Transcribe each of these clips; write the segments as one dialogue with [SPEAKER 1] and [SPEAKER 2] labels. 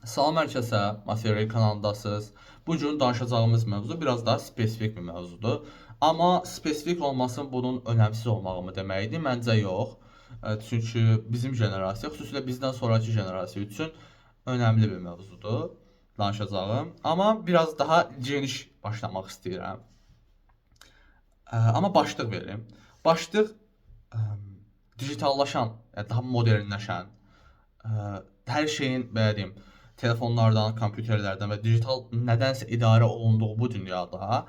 [SPEAKER 1] Salam hər kəsə, Material kanalındasınız. Bu gün danışacağımız mövzu biraz daha spesifik bir mövzudur. Amma spesifik olmasın bunun önəmsiz olmağı mı deməkdir? Məncə yox. Çünki bizim generasiya, xüsusilə bizdən sonrakı generasiya üçün önəmli bir mövzudur danışacağım. Amma biraz daha geniş başlamaq istəyirəm. Amma başlıq verim. Başlıq ə, digitallaşan, yəni daha modernləşən, hər şeyin belə deyim, telefonlardan, kompüterlərdən və digital nədənsə idarə olunduğu bu dünyada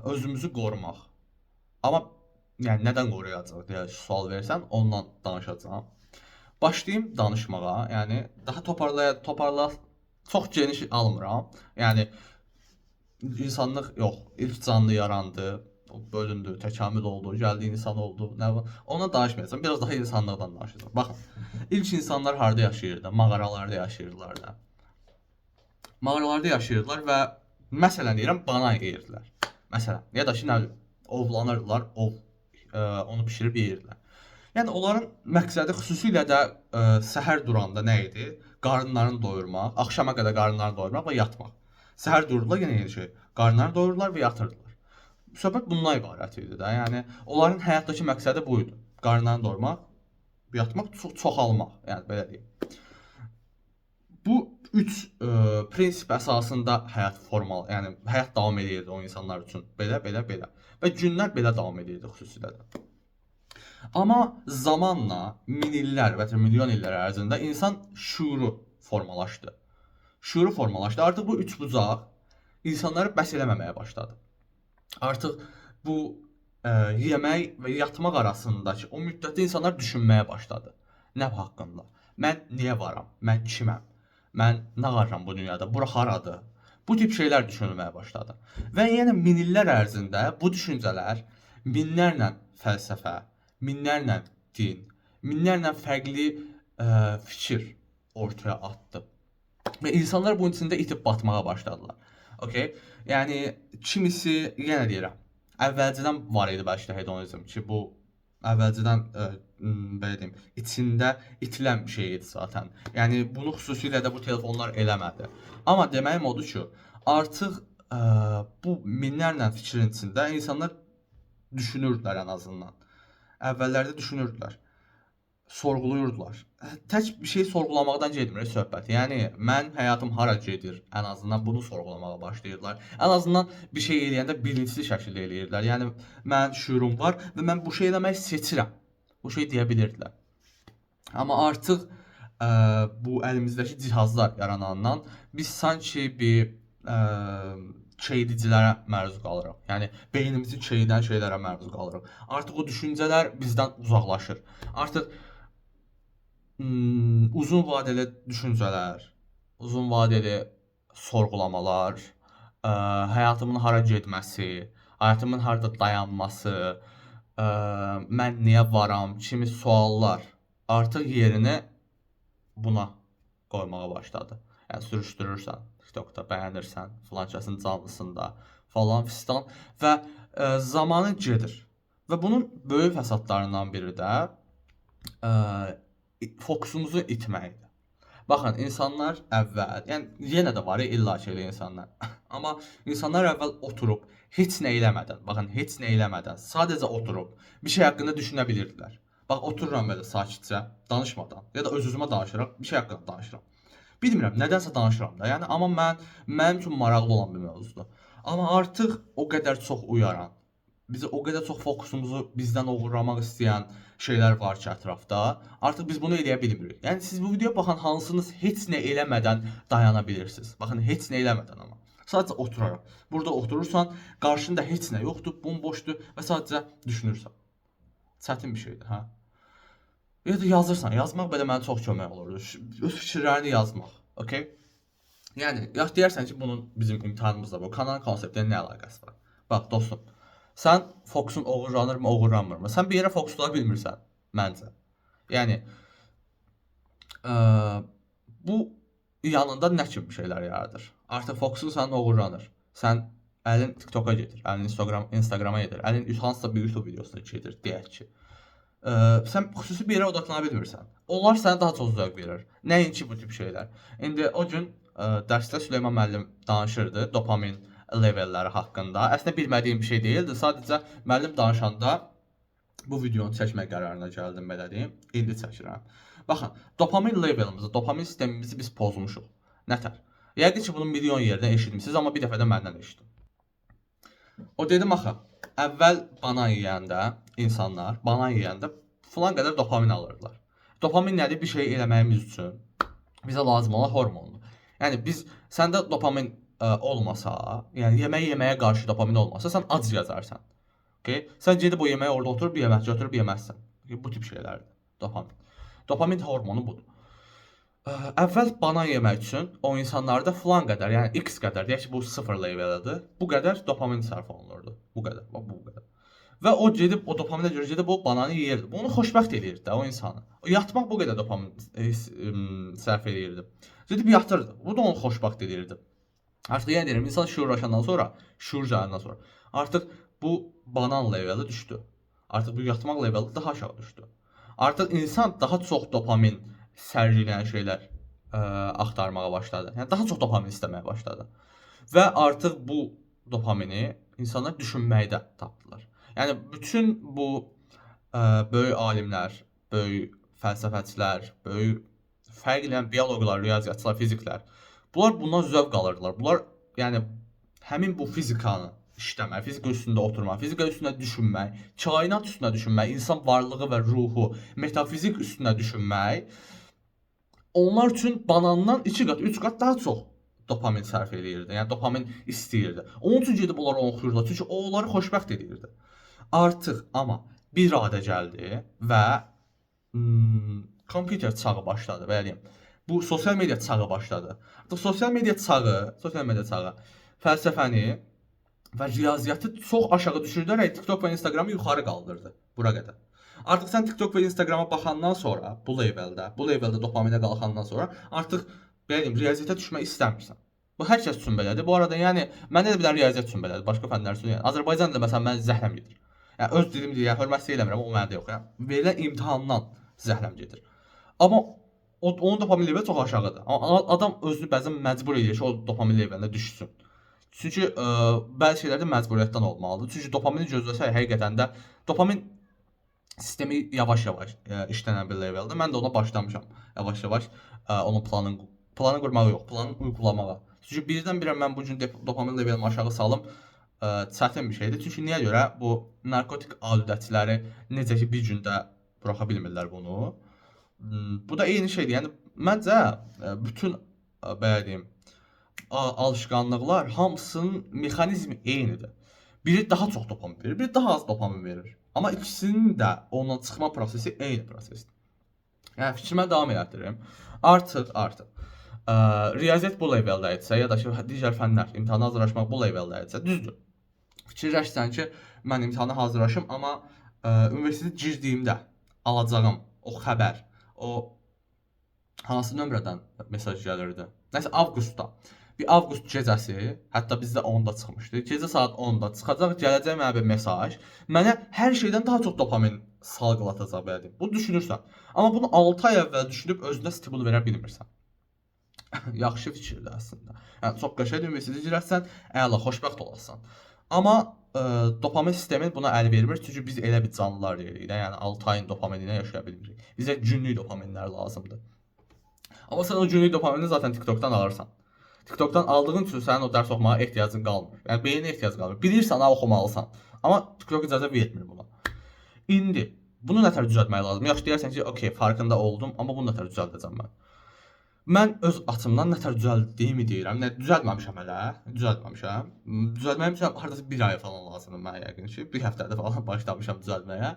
[SPEAKER 1] özümüzü qorumaq. Amma yəni nədən qoruyacağıq deyə sual versən, ondan danışacağam. Başlayım danışmağa. Yəni daha toparla çox geniş almıram. Yəni insanlıq yox, ilk canlı yarandı, bölündü, təkamül oldu, gəldi insan oldu. Nə var? Ona danışmayacağam. Biraz daha insanlıqdan danışacağam. Baxın, ilk insanlar harda yaşayırdı? Mağaralarda yaşayırdılar da. Mağaralarda yaşayırdılar və məsələn deyirəm, banan yeyirdilər. Məsələn, ya da ki, nə bilim, ovlanırdılar, onu bişirib yeyirdilər. Yəni onların məqsədi xüsusilə də səhər duranda nə idi? Qarınlarını doyurmaq, axşama qədər qarınlarını doyurmaq və yatmaq. Səhər dururdular, yenə eyni şey. Qarınlarını doyururlar və yatırdılar. Söhbət bundan ibarət idi də. Yəni onların həyatdakı məqsədi bu idi. Qarınlarını doyurmaq, yatmaq, çoxalmaq, yəni belə deyim. Bu üç prinsip əsasında həyat yəni həyat davam edirdi o insanlar üçün. Belə. Və günlər belə davam edirdi xüsusilə də. Amma zamanla min illər və ya milyon illər ərzində insan şüuru formalaşdı. Artıq bu üçbucaq insanları bəs eləməməyə başladı. Artıq bu yemək və yatmaq arasındakı o müddətdə insanlar düşünməyə başladı. Nə haqqında? Mən niyə varam? Mən kiməm? Mən nə qarıram bu dünyada? Bura haradır? Bu tip şeylər düşünülməyə başladı. Və yəni min illər ərzində bu düşüncələr minlərlə fəlsəfə, minlərlə din, minlərlə fərqli fikir ortaya atdı. Və insanlar bunun içində itib batmağa başladılar. Okay? Yəni kimisi yenə deyirəm, əvvəlcədən var idi bəlkə də hedonizm ki, bu əvvəlcədən belə deyim, içində itilən bir şey idi zaten. Yəni bunu xüsusilə də bu telefonlar eləmədi. Amma deməyim odur ki, artıq bu minlərlə fikrin içində insanlar düşünürdülər ən azından. Əvvəllərdə düşünürdülər, sorğuluyurdular. Tək bir şey sorğulamaqdan getmir söhbət. Yəni mən həyatım hara gedir? Ən azından bunu sorğulamağa başlayırlar. Ən azından bir şey eləyəndə bilinçli şəkildə eləyirdilər. Yəni mənim şüurum var və mən bu şey eləməyi seçirəm. Bu şey deyə bilirdilər. Amma artıq bu əlimizdəki cihazlar yaranandan biz sanki bir çeydicilərə məruz qalırıq. Yəni beynimizi çeydən şeylərə məruz qalırıq. Artıq o düşüncələr bizdən uzaqlaşır. Artıq uzun vadeli düşüncələr, uzun vadeli sorğulamalar, həyatımın hara getməsi, həyatımın harda dayanması, mən niyə varam kimi suallar artıq yerini buna qoymağa başladı. Yəni sürüşdürürsən, TikTokda bəyənirsən, filankəsin canlısında falan fistan və zamanı gedir. Və bunun böyük fəsadlarından biri də fokusumuzu itməkdir. Baxın, insanlar əvvəl, yəni yenə də var illa ki elə insanlar. Amma insanlar əvvəl oturub heç nə eləmədən, baxın, heç nə eləmədən, sadəcə oturub bir şey haqqında düşünə bilirdilər. Bax, otururam belə sakitcə, danışmadan, ya da öz-özümə danışıram, bir şey haqqında danışıram. Bilmirəm, nədənsə danışıram da. Yəni amma mənim üçün maraqlı olan bir mövzudur. Amma artıq o qədər çox uyaran, bizi o qədər çox fokusumuzu bizdən oğurlamaq istəyən şeylər var ki ətrafda. Artıq biz bunu eləyə bilmirik. Yəni siz bu videoya baxan hansınız heç nə eləmədən dayana bilirsiniz. Baxın, heç nə eləmədən amma. Sadəcə oturaraq. Burada oturursan, qarşında heç nə yoxdur, bomboşdur və sadəcə düşünürsən. Çətin bir şeydir, hə? Ya da yazırsan, yazmaq belə mənə çox kömək olur. Öz fikirlərini yazmaq, okay? Yəni, deyərsən ki, bunun bizim imtahanımızda bu kanal konseptlə nə əlaqəsi var? Bax, dostum, sən fokusun oğurlanırmı, oğurlanmırmı? Sən bir yerə fokuslara bilmirsən, məncə. Yəni, bu yanında nə kimi şeylər yaradır? Artıq fokusun sənin oğurlanır. Sən əlin TikToka gedir, əlin Instagrama gedir, əlin hansısa bir YouTube videosuna gedir, deyək ki. sən xüsusi bir yerə odaqlana bilmirsən. Onlar sənə daha çox zövq verir. Nəinki bu tip şeylər. İndi o gün dərsdə Süleyman müəllim danışırdı dopamin levelləri haqqında. Əslində bilmədiyim bir şey deyildi. Sadəcə müəllim danışanda bu videonu çəkmək qərarına gəldim, belə deyim. İndi çəkirəm. Baxın, dopamin levelimizi, dopamin sistemimizi biz pozmuşuq. Nətər? Yəqin ki, bunu milyon yerdən eşitmisiniz, amma bir dəfə də məndən eşitdim. O dedim axı, əvvəl banan yeyəndə insanlar, banan yeyəndə filan qədər dopamin alırdılar. Dopamin nədir? Bir şey eləməyimiz üçün bizə lazım olan hormondur. Yəni biz səndə dopamin olmasa, yəni yeməyə qarşı dopamin olmasa, sən ac gəzərsən. Okay? Sən gedib o yeməyi orada oturub yemək götürüb yeməzsən. Okay? Bu tip şeylərdir dopamin. Dopamin hormonu budur. Əvvəl banan yemək üçün o insanlarda filan qədər, yəni X qədər, deyək ki, bu 0 leveldir. Bu qədər dopamin sərf olunurdu. Bu qədər, bax bu qədər. Və o gedib o dopaminə görə gedib o bananı yeyirdi. Bu onu xoşbəxt eləyirdi də o insanı. Yatmaq bu qədər dopamin sərf eləyirdi. Gedib yatırdı. Bu da onu xoşbəxt eləyirdi. Artıq yenə deyirəm, insan şuurlaşandan sonra, şuur cəhəndən sonra artıq bu banan leveli düşdü. Artıq bu yatmaq leveli daha aşağı düşdü. Artıq insan daha çox dopamin sərgiləyən şeylər axtarmağa başladı. Yəni daha çox dopamin istəməyə başladı. Və artıq bu dopamini insanlar düşünməkdə tapdılar. Yəni bütün bu böyük alimlər, böyük fəlsəfəçilər, böyük fərqlən bioloqlar, riyaziyyatçılar, fiziklər, bunlar bundan zövq alırdılar. Bunlar yəni həmin bu fizikanı işləmək, fizika üstündə oturmaq, fizika üstündə düşünmək, kainat üstündə düşünmək, insan varlığı və ruhu, metafizik üstündə düşünmək onlar üçün banandan 2 qat, 3 qat daha çox dopamin sərf eləyirdi. Yəni dopamin istəyirdi. Onun üçün gedib onları oxuyurdular. Çünki o onları xoşbəxt edirdi. Artıq amma bir adə gəldi və kompüter çağı başladı, belə deyim. Bu sosial media çağı başladı. Artıq sosial media çağı fəlsəfəni və riyaziyyatı çox aşağı düşürdərək TikTok və Instagramı yuxarı qaldırdı. Bura qədər. Artıq sən TikTok və Instagrama baxandan sonra, bu leveldə dopaminə qalxandan sonra artıq belə deyim, riyaziyyata düşmək istəmirsən. Bu hər kəs üçün belədir. Bu arada yəni məndə də bir dənə riyaziyyat üçün belədir. Başqa fənlər üçün yəni. Azərbaycan da məsələn məni zəhləm gedir. Yəni öz dilim deyil, yəni hörmət eləmirəm, o məndə yox. Yəni verilən imtahandan zəhləm gedir. Amma onun dopamin leveli çox aşağıdır. Amma adam özünü bəzən məcbur edir ki, o dopamin levelinə düşsün. Çünki bəzi şeylər də məcburiyyətdən olmalıdır. Çünki dopamini gözləsək həqiqətən də dopamin sistemi yavaş-yavaş işlənən bir leveldir. Mən də ona başlamışam. Yavaş-yavaş onun planını qurmağa yox, planını uygulamağa. Çünki birdən-birə mən bu gün dopamin levelimi aşağı salım çətin bir şeydir. Çünki niyə görə bu narkotik adətçiləri necə ki bir gündə buraxa bilmirlər bunu. Bu da eyni şeydir. Yəni məncə bütün belə deyim alışqanlıqlar hamısının mexanizmi eynidir. Biri daha çox dopamin verir, biri daha az dopamin verir. Amma ikisinin də ondan çıxma prosesi eyni prosesdir. Yəni fikrimə davam etdirirəm. Artıq riyaziyyat bu leveldə etsə ya da ki digər fənlər imtahana hazırlaşmaq bu leveldə etsə düzdür. Fikirləşsən ki, mən imtahana hazırlaşım, amma universitetə girdiyimdə alacağım o xəbər, o hansı nömrədən mesaj gəlirdi? Nəsə avqustda. Bir avqust gecəsi, hətta bizdə 10-da çıxmışdı. Gecə saat 10-da çıxacaq, gələcək mənə bir mesaj. Mənə hər şeydən daha çox dopamin salgılatacaq belə deyim. Bunu düşünürsən. Amma bunu 6 ay əvvəl düşünüb özünə stimul verə bilmirsən. Yaxşı fikirdir əslində. Yəni çox qəşəng universitetə girərsən, əla, xoşbəxt olasan. Amma dopamin sistemi buna əl vermir, çünki biz elə bir canlılar deyilik də, yəni 6 ayın dopamini ilə yaşaya bilmirik. Bizə günlük dopaminlər lazımdır. Amma sən o günlük dopamini zaten TikTokdan alırsan. TikTokdan aldığın üçün sənin o dərs oxumağa ehtiyacın qalmır. Yəni beyninə ehtiyac qalmır. Bilirsən, oxumalısan. Amma TikTok icazə vermir buna. İndi bunu nətər düzəltmək lazım? Yaxşı deyərsən ki, okey, farkında oldum, amma bunu nətər düzəldəcəm mən? Mən öz açımdan nətər düzəldiyimi deyirəm. Nə düzəltməmişəm hələ. Düzəltməmişəm. Düzəltməyim üçün hardasa 1 ay falan lazımdır mənə yəqin ki. Bir həftədə falan başlamışam düzəltməyə.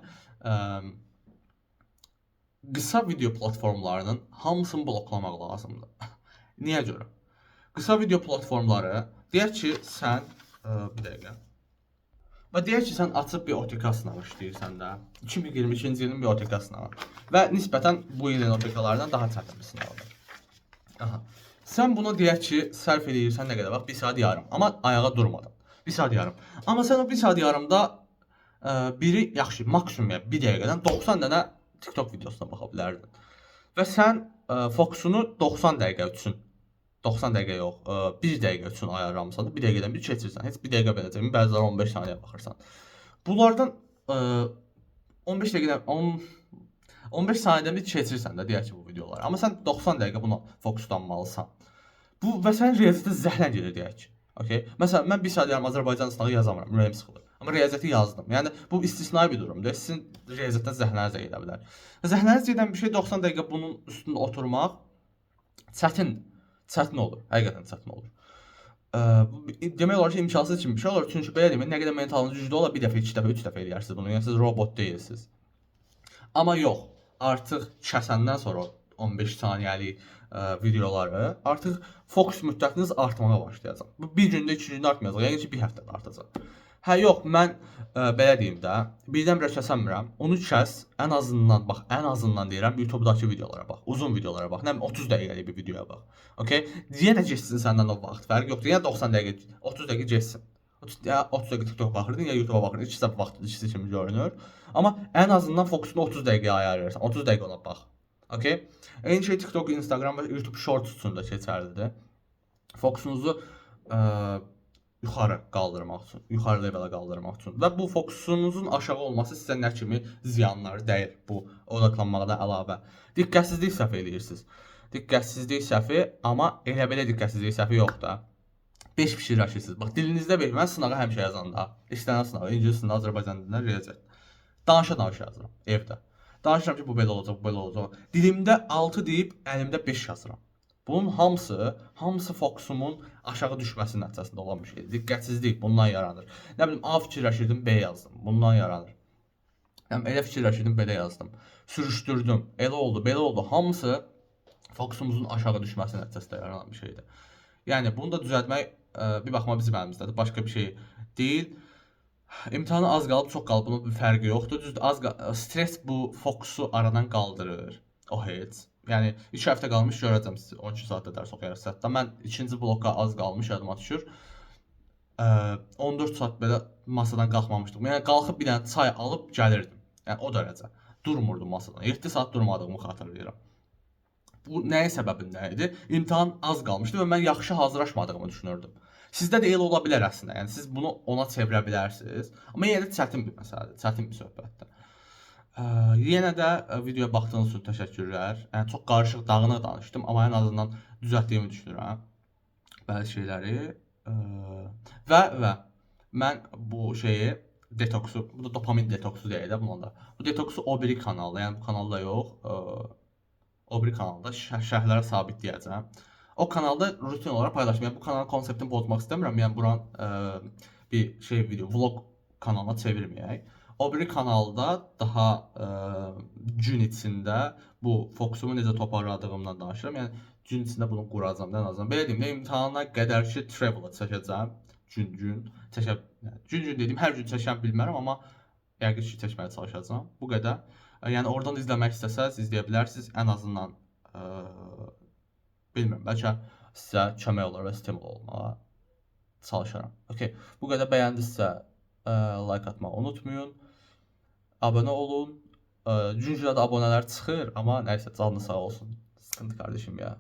[SPEAKER 1] Qısa video platformlarının hamısını bloklamaq lazımdır. Niyə görə? Qısa video platformları, deyək ki, sən bir dəqiqə. Və deyək ki, sən açıb bir OTK sınavı işləyirsən də. 2022-ci ilin bir OTK sınavı. Və nisbətən bu ilin OTK-lardan daha çətin bir sınavdır. Aha. Sən bunu deyək ki, sərf edirsən nə qədər vaxt? 1 saat yarım. Amma ayağa durmadan. 1 saat yarım. Amma sən o 1 saat yarımda biri yaxşı, maksimum yəni 1 dəqiqədən 90 dənə TikTok videosuna baxa bilərdin. Və sən fokusunu 90 dəqiqə üçün 90 dəqiqə yox, 1 dəqiqə üçün ayarlamısan da 1 dəqiqədən bir keçirsən. Heç 1 dəqiqə belə deyim, bəziləri 15 saniyə baxırsan. Bunlardan 15 dəqiqədən 15 saniyədən bir keçirsən də deyək ki bu videoları. Amma sən 90 dəqiqə buna fokuslanmalısan. Bu və sənin riyaziyyatın zəhlən gedir deyək ki. Okay? Məsələn, mən 1 saat yarım Azərbaycan sınavı yazamıram, ürəyim sıxılır. Amma riyaziyyatı yazdım. Yəni bu istisnai bir durumdur. Sizin riyaziyyatdan zəhləniz gedə bilər. Zəhləniz gedən bir şey 90 dəqiqə bunun üstündə oturmaq çətin olur. Həqiqətən çətin olur. Demək olar ki, imkansız kimi bir şey olur. Çünki belə deyim, nə qədər mentalınız güclü ola, bir dəfə, 2 dəfə, 3 dəfə eləyərsiniz bunu. Yəni siz robot deyilsiniz. Amma yox, artıq kəsəndən sonra 15 saniyəlik videoları artıq fokus müddətiniz artmağa başlayacaq. Bu bir gündə, 2 gündə artmayacaq. Yəni ki, bir həftədə artacaq. Hə yox, mən belə deyim də, birdən-birə kəsəmirəm. Onu kəs, ən azından bax, ən azından deyirəm, YouTube-dakı videolara bax, uzun videolara bax, nə 30 dəqiqəlik bir videoya bax. Okay? Yenə keçsin səndən o vaxt, fərq yoxdur. Yəni 90 dəqiqə, 30 dəqiqə keçsin. 30 dəqiqə TikTok baxırdın, ya YouTube-a baxırdın, ikisi də vaxt ikisi kimi görünür. Amma ən azından fokusunu 30 dəqiqəyə ayarlayırsan. 30 dəqiqə ona bax. Okay? Eyni şey TikTok, Instagram və YouTube Shorts üçün də keçərlidir. Fokusunuzu yuxarı qaldırmaq üçün, yuxarı levelə qaldırmaq üçün və bu fokusunuzun aşağı olması sizə nə kimi ziyanlar dəyir bu odaqlanmaqdan əlavə. Diqqətsizlik səhvi eləyirsiniz. Diqqətsizlik səhvi, amma elə belə diqqətsizlik səhvi yox da. 5 fikirləşirsiniz. Bax dilinizdə bir, mən sınağı həmişə yazanda, istənilən sınağı, ingilis sınağı, Azərbaycan dilində riyaziyyat. Danışa yazıram evdə. Danışıram ki, bu belə olacaq, bu belə olacaq. Dilimdə 6 deyib, əlimdə 5 yazıram. Bunun hamısı fokusumun aşağı düşməsi nəticəsində olan bir şeydir. Diqqətsizlik bundan yaranır. Nə bilim, A fikirləşirdim, B yazdım. Bundan yaranır. Yəni elə fikirləşirdim, belə yazdım. Sürüşdürdüm, elə oldu, belə oldu. Hamısı fokusumuzun aşağı düşməsi nəticəsində yaranan bir şeydir. Yəni bunu da düzəltmək bir baxma bizim əlimizdədir. Başqa bir şey deyil. İmtahana az qalıb, çox qalıb, bunun bir fərqi yoxdur. Düzdür, stres bu fokusu aradan qaldırır. O heç. Yəni 2 həftə qalmış görəcəm sizi 12 saatda dərs oxuyarıq sətdə. Mən ikinci bloka az qalmış yadıma düşür. 14 saat belə masadan qalxmamışdım. Yəni qalxıb bir dənə çay alıb gəlirdim. Yəni o dərəcə. Durmurdum masadan. 7 saat durmadığımı xatırlayıram. Bu nəyin səbəbində idi? İmtahan az qalmışdı və mən yaxşı hazırlaşmadığımı düşünürdüm. Sizdə də elə ola bilər əslində. Yəni siz bunu ona çevirə bilərsiniz. Amma yenə də çətin bir məsələdir, çətin bir söhbətdir. Yenə də videoya baxdığınız üçün təşəkkürlər. Yəni çox qarışıq, dağınıq danışdım, amma ən azından düzəltdiyimi düşünürəm bəzi şeyləri. Və mən bu şeyi detoksu, bu da dopamin detoksu deyək də bununla da. Bu detoksu o biri kanalda, yəni bu kanalda yox, o biri kanalda şərhlərə sabitləyəcəm. O kanalda rutin olaraq paylaşım. Yəni bu kanalın konseptini pozmaq istəmirəm. Yəni buran bir şey video, vlog kanalına çevirməyək. O biri kanalda daha gün içində bu fokusumu necə toparladığımdan danışıram. Yəni gün içində bunu quracağam da ən azından. Belə deyim, imtahana qədər ki travel çəkəcəm. Gün dediyim hər gün çəkəm bilmərəm, amma yəqin ki çəkməyə çalışacağam. Bu qədər. Yəni oradan izləmək istəsəz izləyə bilərsiniz. Ən azından bilmirəm, bəlkə sizə kömək olur və stimul olmağa çalışaram. Okay. Bu qədər bəyəndinizsə like atmağı unutmayın. Abunə olun. Gün-günə də abunələr çıxır, amma nəysə canlı sağ olsun. Sıxıntı qardaşım ya.